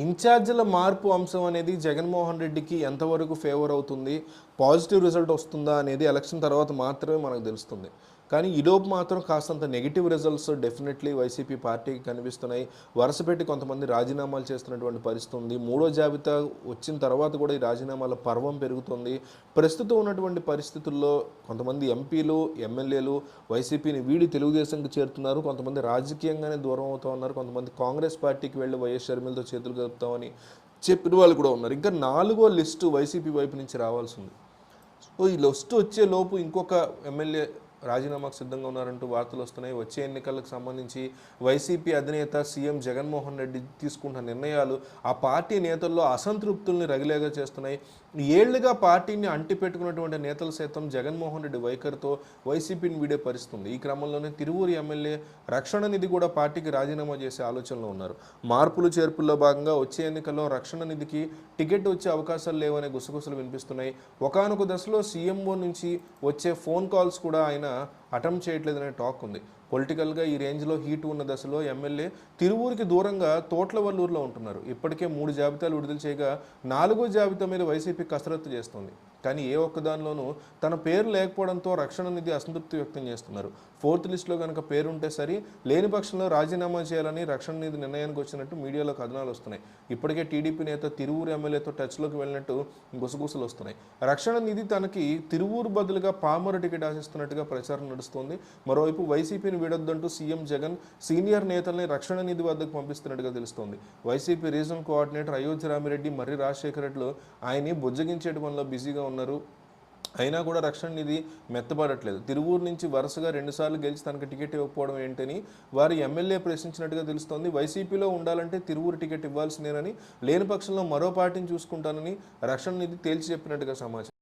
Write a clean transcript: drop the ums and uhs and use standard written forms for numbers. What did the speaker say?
ఇన్ఛార్జీల మార్పు అంశం అనేది జగన్మోహన్ రెడ్డికి ఎంతవరకు ఫేవర్ అవుతుంది, పాజిటివ్ రిజల్ట్ వస్తుందా అనేది ఎలక్షన్ తర్వాత మాత్రమే మనకు తెలుస్తుంది. కానీ ఈలోపు మాత్రం కాస్తంత నెగిటివ్ రిజల్ట్స్ డెఫినెట్లీ వైసీపీ పార్టీకి కనిపిస్తున్నాయి. వరుసపెట్టి కొంతమంది రాజీనామాలు చేస్తున్నటువంటి పరిస్థితి ఉంది. మూడో జాబితా వచ్చిన తర్వాత కూడా ఈ రాజీనామాల పర్వం పెరుగుతుంది. ప్రస్తుతం ఉన్నటువంటి పరిస్థితుల్లో కొంతమంది ఎంపీలు, ఎమ్మెల్యేలు వైసీపీని వీడి తెలుగుదేశంకి చేరుతున్నారు. కొంతమంది రాజకీయంగానే దూరం అవుతూ ఉన్నారు. కొంతమంది కాంగ్రెస్ పార్టీకి వెళ్ళి వైఎస్ షర్మిలతో చేతులు కలుపుతామని చెప్పిన వాళ్ళు కూడా ఉన్నారు. ఇంకా 4వ లిస్టు వైసీపీ వైపు నుంచి రావాల్సి ఉంది. సో ఈ లిస్టు వచ్చే లోపు ఇంకొక ఎమ్మెల్యే రాజీనామాకు సిద్ధంగా ఉన్నారంటూ వార్తలు వస్తున్నాయి. వచ్చే ఎన్నికలకు సంబంధించి వైసీపీ అధినేత సీఎం జగన్మోహన్ రెడ్డి తీసుకుంటున్న నిర్ణయాలు ఆ పార్టీ నేతల్లో అసంతృప్తుల్ని రగిలేగా చేస్తున్నాయి. ఏళ్లుగా పార్టీని అంటిపెట్టుకున్నటువంటి నేతలు సైతం జగన్మోహన్ రెడ్డి వైఖరితో వైసీపీని వీడే పరిస్థితుంది. ఈ క్రమంలోనే తిరువూరు ఎమ్మెల్యే రక్షణ నిధి కూడా పార్టీకి రాజీనామా చేసే ఆలోచనలో ఉన్నారు. మార్పులు చేర్పుల్లో భాగంగా వచ్చే ఎన్నికల్లో రక్షణ నిధికి టికెట్ వచ్చే అవకాశాలు లేవనే గుసగుసలు వినిపిస్తున్నాయి. ఒకానొక దశలో సీఎంఓ నుంచి వచ్చే ఫోన్ కాల్స్ కూడా ఆయన అటెంప్ట్ చేయట్లేదనే టాక్ ఉంది. పొలిటికల్గా ఈ రేంజ్లో హీట్ ఉన్న దశలో ఎమ్మెల్యే తిరువూరుకి దూరంగా తోట్లవల్లూరులో ఉంటున్నారు. ఇప్పటికే 3 జాబితాలు విడుదల చేయగా 4వ జాబితా మీద వైసీపీ కసరత్తు చేస్తుంది. కానీ ఏ ఒక్కదానిలోనూ తన పేరు లేకపోవడంతో రక్షణ నిధి అసంతృప్తి వ్యక్తం చేస్తున్నారు. 4th లిస్టులో కనుక పేరుంటే సరి, లేని పక్షంలో రాజీనామా చేయాలని రక్షణ నిధి నిర్ణయానికి వచ్చినట్టు మీడియాలో కథనాలు వస్తున్నాయి. ఇప్పటికే టీడీపీ నేత తిరువూరు ఎమ్మెల్యేతో టచ్లోకి వెళ్ళినట్టు గుసగుసలు వస్తున్నాయి. రక్షణ నిధి తనకి తిరువూరు బదులుగా పామరు టికెట్ ఆశిస్తున్నట్టుగా ప్రచారం నడుస్తోంది. మరోవైపు వైసీపీని వీడొద్దంటూ సీఎం జగన్ సీనియర్ నేతల్ని రక్షణ నిధి వద్దకు పంపిస్తున్నట్టుగా తెలుస్తోంది. YCP regional coordinator Ayodhya Ramireddy, Marri Rajasekhara రెడ్డిలు ఆయన్ని బుజ్జగించేయడం వల్ల బిజీగా ఉన్నారు. అయినా కూడా రక్షణ నిధి మెత్తబడట్లేదు. తిరువూరు నుంచి వరుసగా 2 సార్లు గెలిచి తనకు టికెట్ ఇవ్వకపోవడం ఏంటని వారి ఎమ్మెల్యే ప్రశ్నించినట్టుగా తెలుస్తోంది. వైసీపీలో ఉండాలంటే తిరువూరు టికెట్ ఇవ్వాల్సిందేనని, లేని పక్షంలో మరో పార్టీని చూసుకుంటానని రక్షణ నిధి తేల్చి చెప్పినట్టుగా సమాచారం.